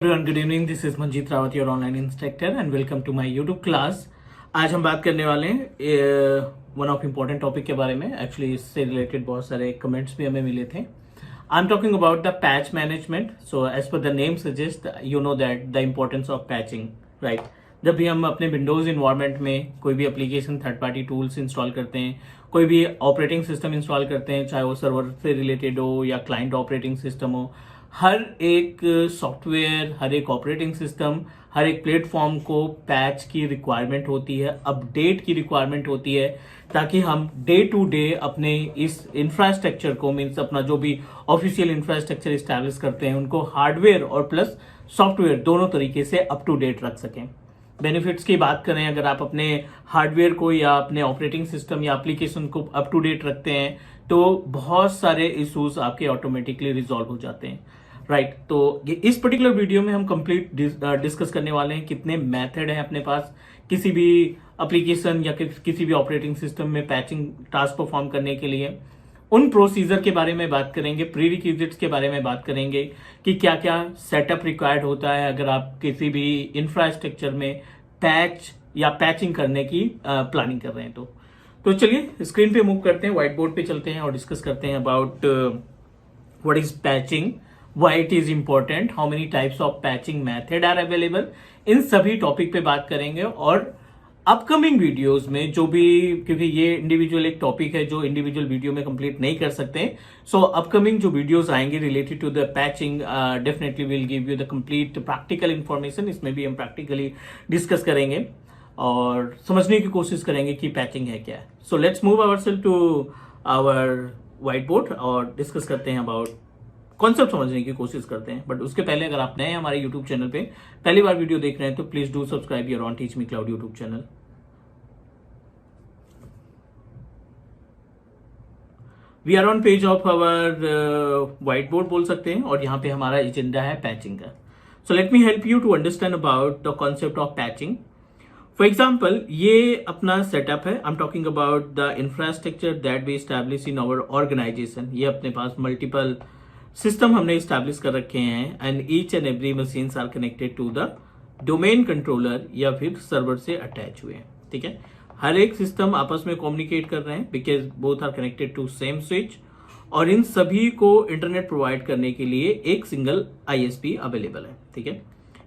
Everyone, good evening. This is Manjeet Rawat, your online instructor, and welcome to my YouTube class. आज हम बात करने वाले हैं वन ऑफ इम्पोर्टेंट टॉपिक के बारे में। एक्चुअली इससे रिलेटेड बहुत सारे कमेंट्स भी हमें मिले थे। I am talking about the patch management. So as per the name suggest, you know that the importance of patching, right. जब भी हम अपने विंडोज इन्वायरमेंट में कोई भी application, third party tools install करते हैं, कोई भी ऑपरेटिंग सिस्टम इंस्टॉल करते हैं, चाहे वो सर्वर से रिलेटेड हो या क्लाइंट ऑपरेटिंग सिस्टम हो, हर एक सॉफ्टवेयर, हर एक ऑपरेटिंग सिस्टम, हर एक प्लेटफॉर्म को पैच की रिक्वायरमेंट होती है, अपडेट की रिक्वायरमेंट होती है, ताकि हम डे टू डे अपने इस इंफ्रास्ट्रक्चर को, मीन्स अपना जो भी ऑफिशियल इंफ्रास्ट्रक्चर इस्टेब्लिश करते हैं, उनको हार्डवेयर और प्लस सॉफ्टवेयर दोनों तरीके से अप टू डेट रख सकें। बेनिफिट्स की बात करें, अगर आप अपने हार्डवेयर को या अपने ऑपरेटिंग सिस्टम या एप्लीकेशन को अप टू डेट रखते हैं तो बहुत सारे इश्यूज आपके ऑटोमेटिकली रिजॉल्व हो जाते हैं, राइट। तो इस पर्टिकुलर वीडियो में हम कंप्लीट डिस्कस करने वाले हैं कितने मेथड हैं अपने पास किसी भी एप्लीकेशन या किसी भी ऑपरेटिंग सिस्टम में पैचिंग टास्क परफॉर्म करने के लिए। उन प्रोसीजर के बारे में बात करेंगे, प्री रिक्विजिट्स के बारे में बात करेंगे कि क्या क्या सेटअप रिक्वायर्ड होता है अगर आप किसी भी इंफ्रास्ट्रक्चर में पैच या पैचिंग करने की प्लानिंग कर रहे हैं। तो चलिए स्क्रीन पे मूव करते हैं, व्हाइट बोर्ड पे चलते हैं और डिस्कस करते हैं about what is patching, why it is important, how many types of patching method are available. इन सभी टॉपिक पे बात करेंगे और अपकमिंग वीडियोस में जो भी, क्योंकि ये इंडिविजुअल एक टॉपिक है जो इंडिविजुअल वीडियो में कंप्लीट नहीं कर सकते, सो अपकमिंग जो वीडियोस आएंगे related to the patching definitely will give you the complete practical information. इसमें भी हम प्रैक्टिकली डिस्कस करेंगे और समझने की कोशिश करेंगे कि पैचिंग है क्या है। So let's move ourselves to our white board और डिस्कस करते हैं अबाउट कॉन्सेप्ट, समझने की कोशिश करते हैं। बट उसके पहले, अगर आप नए हैं हमारे यूट्यूब चैनल पे, पहली बार वीडियो देख रहे हैं, तो please do subscribe your on teach me cloud YouTube channel. We are on page of our white board बोल सकते हैं, और यहाँ पे हमारा एजेंडा है पैचिंग का। So let me help you to understand about the concept of patching. For example, ये अपना सेटअप है। I am talking about the infrastructure that we establish in our organisation. ये अपने पास मल्टीपल सिस्टम हमने establish कर रखे हैं, and each and every machines are connected to the domain controller या फिर सर्वर से अटैच हुए हैं, ठीक है। हर एक सिस्टम आपस में कम्युनिकेट कर रहे हैं because both are connected to same switch, और इन सभी को इंटरनेट प्रोवाइड करने के लिए एक सिंगल आईएसपी अवेलेबल है, ठीक है।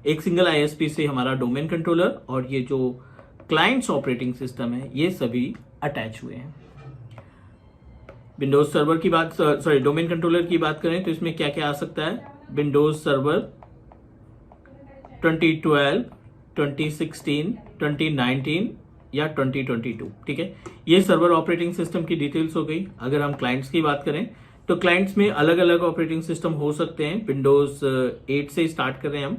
एक सिंगल आईएसपी से हमारा डोमेन कंट्रोलर और ये जो क्लाइंट्स ऑपरेटिंग सिस्टम है, ये सभी अटैच हुए हैं। विंडोज सर्वर की बात, सॉरी डोमेन कंट्रोलर की बात करें तो इसमें क्या क्या आ सकता है। विंडोज सर्वर 2012, 2016, 2019 या 2022, ठीक है। ये सर्वर ऑपरेटिंग सिस्टम की डिटेल्स हो गई। अगर हम क्लाइंट्स की बात करें तो क्लाइंट्स में अलग अलग ऑपरेटिंग सिस्टम हो सकते हैं। विंडोज 8 से स्टार्ट कर रहे हैं हम,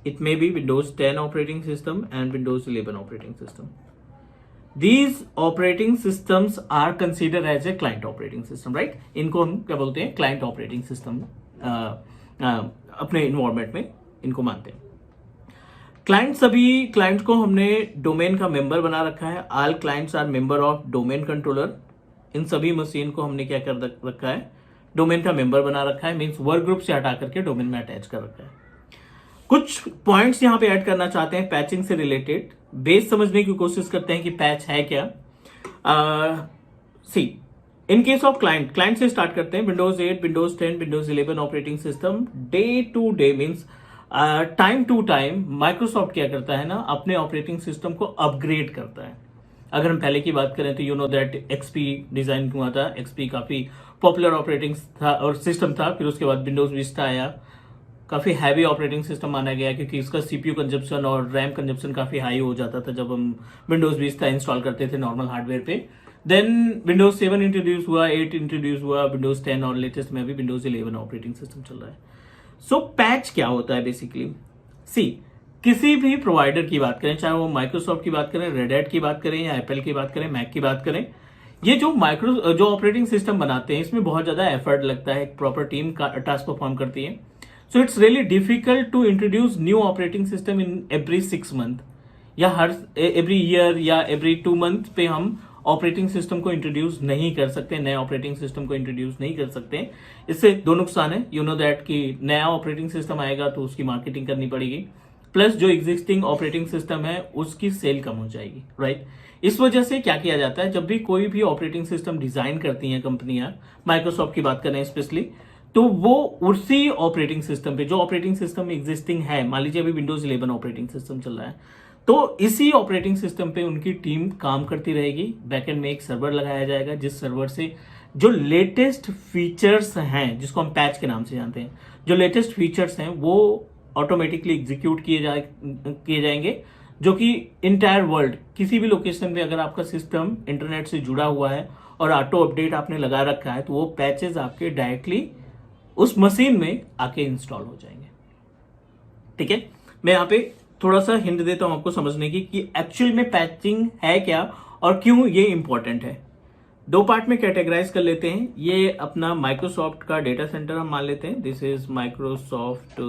it may be Windows 10 operating system and Windows 11 operating system. These operating systems are considered as a client operating system, right? इनको हम क्या बोलते हैं, क्लाइंट ऑपरेटिंग सिस्टम अपने इन्वायरमेंट में इनको मानते हैं। क्लाइंट, सभी क्लाइंट्स को हमने डोमेन का मेंबर बना रखा है। All clients are member of domain controller. इन सभी मशीन को हमने क्या कर रखा है, डोमेन का मेंबर बना रखा है, मीन्स वर्क ग्रुप से हटा करके डोमेन में अटैच कर रखा है। कुछ पॉइंट्स यहां पे ऐड करना चाहते हैं पैचिंग से रिलेटेड। बेस समझने की कोशिश करते हैं कि पैच है क्या। See, in case of client से स्टार्ट करते हैं। Windows 8, Windows 10, Windows 11 operating system day to day, means time to time Microsoft क्या करता है ना, अपने ऑपरेटिंग सिस्टम को अपग्रेड करता है। अगर हम पहले की बात करें तो you know that XP design हुआ था। एक्सपी काफी पॉपुलर ऑपरेटिंग था और सिस्टम था। फिर उसके बाद विंडोज विस्टा आया, काफी हैवी ऑपरेटिंग सिस्टम माना गया क्योंकि इसका सीपीयू कंजप्शन और रैम कंजप्शन काफी हाई हो जाता था जब हम विंडोज विस्टा इंस्टॉल करते थे नॉर्मल हार्डवेयर पे। देन विंडोज 7 इंट्रोड्यूस हुआ, 8 इंट्रोड्यूस हुआ, विंडोज 10 और लेटेस्ट में भी विंडोज 11 ऑपरेटिंग सिस्टम चल रहा है। सो पैच क्या होता है बेसिकली, सी, किसी भी प्रोवाइडर की बात करें, चाहे वो माइक्रोसॉफ्ट की बात करें, रेड हैट की बात करें या एप्पल की बात करें, मैक की बात करें, ये जो ऑपरेटिंग सिस्टम बनाते हैं इसमें बहुत ज्यादा एफर्ट लगता है, एक प्रॉपर टीम का टास्क परफॉर्म करती है। So it's really difficult to introduce new operating system in every 6 month या हर every year या every 2 month पे हम ऑपरेटिंग सिस्टम को इंट्रोड्यूस नहीं कर सकते, नए ऑपरेटिंग सिस्टम को इंट्रोड्यूस नहीं कर सकते। इससे दो नुकसान है, यू नो दैट कि नया ऑपरेटिंग सिस्टम आएगा तो उसकी मार्केटिंग करनी पड़ेगी, प्लस जो एग्जिस्टिंग ऑपरेटिंग सिस्टम है उसकी सेल कम हो जाएगी, राइट। इस वजह से क्या किया जाता है, जब भी कोई भी ऑपरेटिंग सिस्टम डिजाइन करती हैं कंपनियां, माइक्रोसॉफ्ट की बात करें स्पेशली, तो वो उसी ऑपरेटिंग सिस्टम पे, जो ऑपरेटिंग सिस्टम एग्जिस्टिंग है, मान लीजिए अभी विंडोज 11 ऑपरेटिंग सिस्टम चल रहा है, तो इसी ऑपरेटिंग सिस्टम पे उनकी टीम काम करती रहेगी। बैकएंड में एक सर्वर लगाया जाएगा, जिस सर्वर से जो लेटेस्ट फीचर्स हैं, जिसको हम पैच के नाम से जानते हैं, जो लेटेस्ट फीचर्स हैं वो ऑटोमेटिकली एग्जीक्यूट किए जाएंगे, जो कि इंटायर वर्ल्ड किसी भी लोकेशन पे अगर आपका सिस्टम इंटरनेट से जुड़ा हुआ है और ऑटो अपडेट आपने लगा रखा है, तो वो पैचेस आपके डायरेक्टली उस मशीन में आके इंस्टॉल हो जाएंगे। ठीक है, मैं यहाँ पे थोड़ा सा हिंट देता हूं आपको समझने की कि एक्चुअल में पैचिंग है क्या और क्यों ये इंपॉर्टेंट है। दो पार्ट में कैटेगराइज कर लेते हैं। ये अपना माइक्रोसॉफ्ट का डेटा सेंटर हम मान लेते हैं, this is Microsoft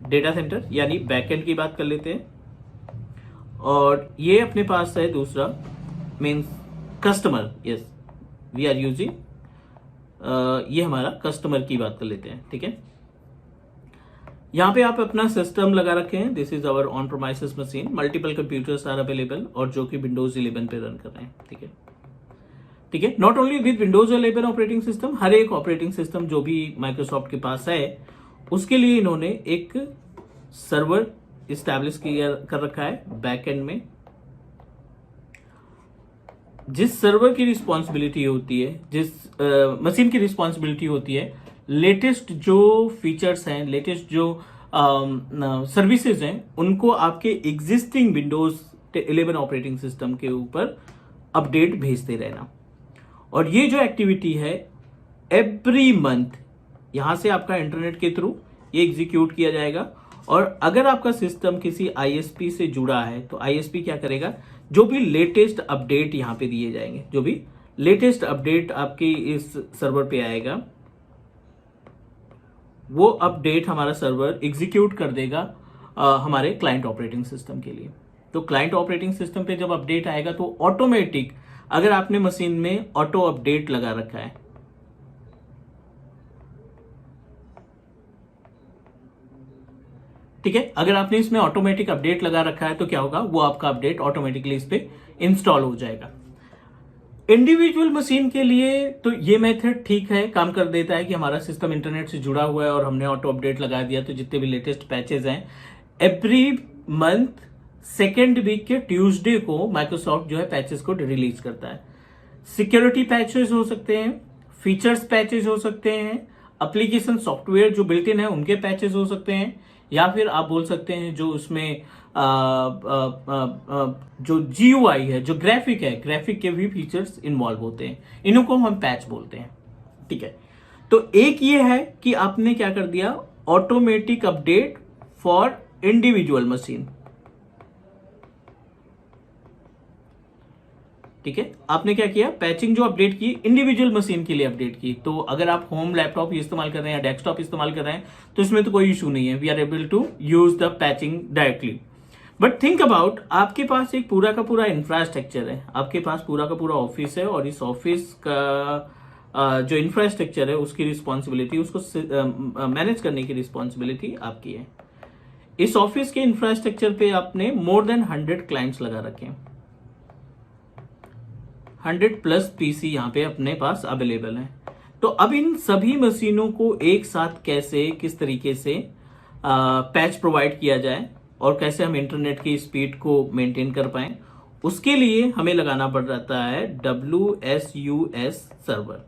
data centre, यानी बैकएंड की बात कर लेते हैं। और ये अपने पास है दूसरा means customer, yes we are using, ये हमारा कस्टमर की बात कर लेते हैं। ठीक है, यहां पे आप अपना सिस्टम लगा रखे हैं, this is our on premises machine, multiple computers are available, और जो कि विंडोज 11 पे रन कर रहे हैं। ठीक है, ठीक है, not only with Windows 11 operating system, हर एक ऑपरेटिंग सिस्टम जो भी माइक्रोसॉफ्ट के पास है उसके लिए इन्होंने एक सर्वर इस्टेब्लिश कर रखा है बैकएंड में, जिस सर्वर की रिस्पॉन्सिबिलिटी होती है, जिस मशीन की रिस्पॉन्सिबिलिटी होती है, लेटेस्ट जो फीचर्स हैं, लेटेस्ट जो सर्विसेज हैं, उनको आपके एग्जिस्टिंग विंडोज 11 ऑपरेटिंग सिस्टम के ऊपर अपडेट भेजते रहना। और ये जो एक्टिविटी है एवरी मंथ यहां से आपका इंटरनेट के थ्रू ये एग्जीक्यूट किया जाएगा। और अगर आपका सिस्टम किसी आईएसपी से जुड़ा है तो आईएसपी क्या करेगा, जो भी लेटेस्ट अपडेट यहां पे दिए जाएंगे, जो भी लेटेस्ट अपडेट आपके इस सर्वर पे आएगा, वो अपडेट हमारा सर्वर एग्जीक्यूट कर देगा हमारे क्लाइंट ऑपरेटिंग सिस्टम के लिए। तो क्लाइंट ऑपरेटिंग सिस्टम पे जब अपडेट आएगा तो ऑटोमेटिक, अगर आपने मशीन में ऑटो अपडेट लगा रखा है, ठीक है, अगर आपने इसमें ऑटोमेटिक अपडेट लगा रखा है तो क्या होगा, वो आपका अपडेट ऑटोमेटिकली इस पे इंस्टॉल हो जाएगा। इंडिविजुअल मशीन के लिए तो ये मेथड ठीक है, काम कर देता है कि हमारा सिस्टम इंटरनेट से जुड़ा हुआ है और हमने ऑटो अपडेट लगा दिया, तो जितने भी लेटेस्ट पैचेज हैं एवरी मंथ सेकेंड वीक के ट्यूसडे को माइक्रोसॉफ्ट जो है पैचेस को रिलीज करता है। सिक्योरिटी पैचेस हो सकते हैं, फीचर्स पैचेस हो सकते हैं, एप्लीकेशन सॉफ्टवेयर जो बिल्ट इन है उनके पैचेस हो सकते हैं, या फिर आप बोल सकते हैं जो उसमें जो जीयूआई है, जो ग्राफिक है, ग्राफिक के भी फीचर्स इन्वॉल्व होते हैं, इन्हीं को हम पैच बोलते हैं। ठीक है, तो एक ये है कि आपने क्या कर दिया, automatic update for individual machine. ठीक है, आपने क्या किया, पैचिंग जो अपडेट की इंडिविजुअल मशीन के लिए अपडेट की। तो अगर आप होम लैपटॉप इस्तेमाल कर रहे हैं या डेस्कटॉप इस्तेमाल कर रहे हैं तो इसमें तो कोई इशू नहीं है, we are able to use the patching directly. But think about, आपके पास एक पूरा का पूरा इंफ्रास्ट्रक्चर है, आपके पास पूरा का पूरा ऑफिस है, और इस ऑफिस का जो इंफ्रास्ट्रक्चर है उसकी रिस्पॉन्सिबिलिटी, उसको मैनेज करने की रिस्पॉन्सिबिलिटी आपकी है। इस ऑफिस के इंफ्रास्ट्रक्चर पे आपने मोर देन 100 क्लाइंट्स लगा रखे हैं, 100+ पीसी यहाँ पे अपने पास अवेलेबल है। तो अब इन सभी मशीनों को एक साथ कैसे, किस तरीके से पैच प्रोवाइड किया जाए और कैसे हम इंटरनेट की स्पीड को मेंटेन कर पाए, उसके लिए हमें लगाना पड़ जाता है WSUS सर्वर।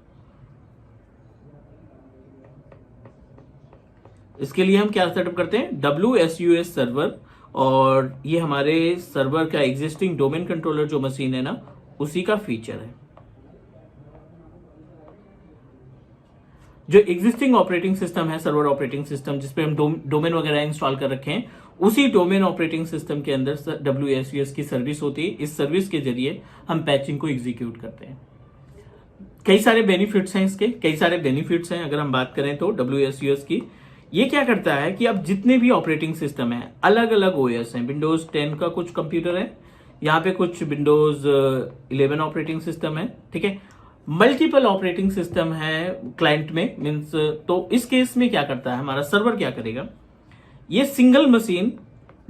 इसके लिए हम क्या सेटअप करते हैं, WSUS सर्वर, और ये हमारे सर्वर का एग्जिस्टिंग डोमेन कंट्रोलर जो मशीन है ना, उसी का फीचर है। जो एग्जिस्टिंग ऑपरेटिंग सिस्टम है, सर्वर ऑपरेटिंग सिस्टम जिसपे हम डोमेन वगैरह इंस्टॉल कर रखे हैं, उसी डोमेन ऑपरेटिंग सिस्टम के अंदर WSUS की सर्विस होती है। इस सर्विस के जरिए हम पैचिंग को एग्जीक्यूट करते हैं। कई सारे बेनिफिट्स हैं इसके, कई सारे बेनिफिट्स हैं। अगर हम बात करें तो WSUS की, ये क्या करता है कि अब जितने भी ऑपरेटिंग सिस्टम है, अलग अलग ओएस हैं, विंडोज 10 का कुछ कंप्यूटर है, यहाँ पे कुछ विंडोज 11 ऑपरेटिंग सिस्टम है, ठीक है, मल्टीपल ऑपरेटिंग सिस्टम है क्लाइंट में मीन्स। तो इस केस में क्या करता है हमारा सर्वर, क्या करेगा, ये सिंगल मशीन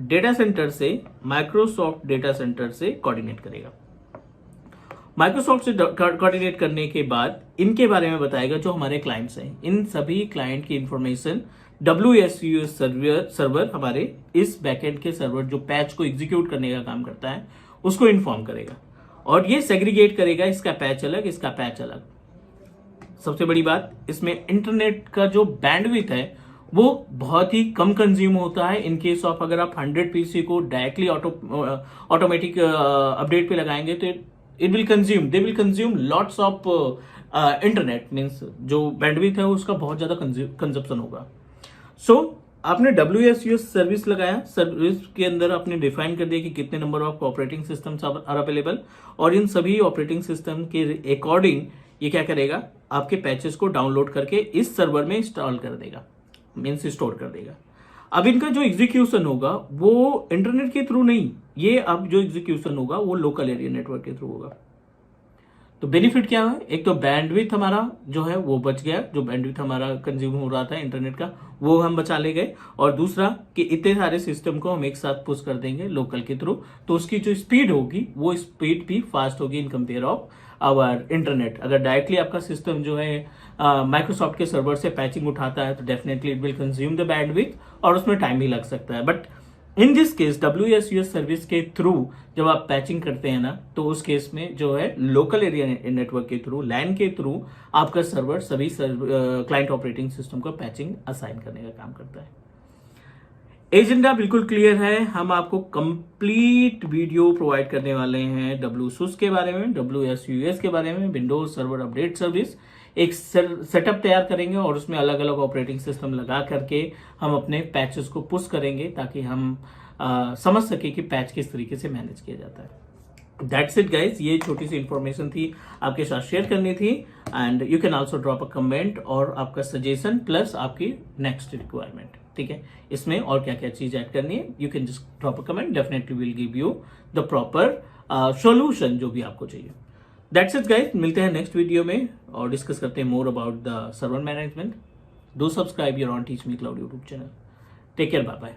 डेटा सेंटर से, माइक्रोसॉफ्ट डेटा सेंटर से कोऑर्डिनेट करेगा। माइक्रोसॉफ्ट से कोऑर्डिनेट करने के बाद इनके बारे में बताएगा जो हमारे क्लाइंट्स हैं, इन सभी क्लाइंट की इंफॉर्मेशन WSUS सर्वर हमारे इस बैकएंड के सर्वर जो पैच को एग्जीक्यूट करने का काम करता है उसको इन्फॉर्म करेगा, और ये सेग्रीगेट करेगा, इसका पैच अलग, इसका पैच अलग। सबसे बड़ी बात, इसमें इंटरनेट का जो बैंडविड्थ है वो बहुत ही कम कंज्यूम होता है। इन केस ऑफ अगर आप 100 पीसी को डायरेक्टली ऑटोमेटिक अपडेट पे लगाएंगे तो they will consume lots of internet, means जो बैंडविड्थ है उसका बहुत ज्यादा कंजप्शन होगा। सो आपने WSUS सर्विस लगाया, सर्विस के अंदर आपने डिफाइन कर दिया कि कितने number of operating systems are available, और इन सभी ऑपरेटिंग सिस्टम के अकॉर्डिंग ये क्या करेगा, आपके पैचेस को डाउनलोड करके इस सर्वर में इंस्टॉल कर देगा, मीन्स स्टोर कर देगा। अब इनका जो एग्जीक्यूशन होगा वो इंटरनेट के थ्रू नहीं, ये अब जो एग्जीक्यूशन होगा वो लोकल एरिया नेटवर्क के थ्रू होगा। तो बेनिफिट क्या है, एक तो बैंडविड्थ हमारा जो है वो बच गया, जो बैंडविड्थ हमारा कंज्यूम हो रहा था इंटरनेट का वो हम बचा ले गए, और दूसरा कि इतने सारे सिस्टम को हम एक साथ पुश कर देंगे लोकल के थ्रू, तो उसकी जो स्पीड होगी वो स्पीड भी फास्ट होगी in compare of our internet. अगर डायरेक्टली आपका सिस्टम जो है माइक्रोसॉफ्ट के सर्वर से पैचिंग उठाता है तो definitely it will consume the bandwidth और उसमें टाइम भी लग सकता है। But in this case WSUS service के थ्रू जब आप पैचिंग करते हैं ना, तो उस केस में जो है लोकल एरिया नेटवर्क के थ्रू, लैन के थ्रू आपका सर्वर सभी क्लाइंट ऑपरेटिंग सिस्टम को पैचिंग असाइन करने का काम करता है। एजेंडा बिल्कुल क्लियर है, हम आपको कंप्लीट वीडियो प्रोवाइड करने वाले हैं WSUS के बारे में, WSUS के बारे में, विंडोज सर्वर अपडेट सर्विस। एक सेटअप तैयार करेंगे और उसमें अलग अलग ऑपरेटिंग सिस्टम लगा करके हम अपने पैचेस को पुश करेंगे ताकि हम समझ सके कि पैच किस तरीके से मैनेज किया जाता है। दैट्स इट गाइज, ये छोटी सी इंफॉर्मेशन थी आपके साथ शेयर करनी थी, and you can also drop a comment और आपका सजेशन प्लस आपकी नेक्स्ट रिक्वायरमेंट, ठीक है, इसमें और क्या क्या चीज ऐड करनी है, you can just drop a comment, definitely will give you the proper solution जो भी आपको चाहिए। दैट्स इट गाइस, मिलते हैं नेक्स्ट वीडियो में और डिस्कस करते हैं more about the server management. Do subscribe your on teach me cloud YouTube channel. Take care, bye bye.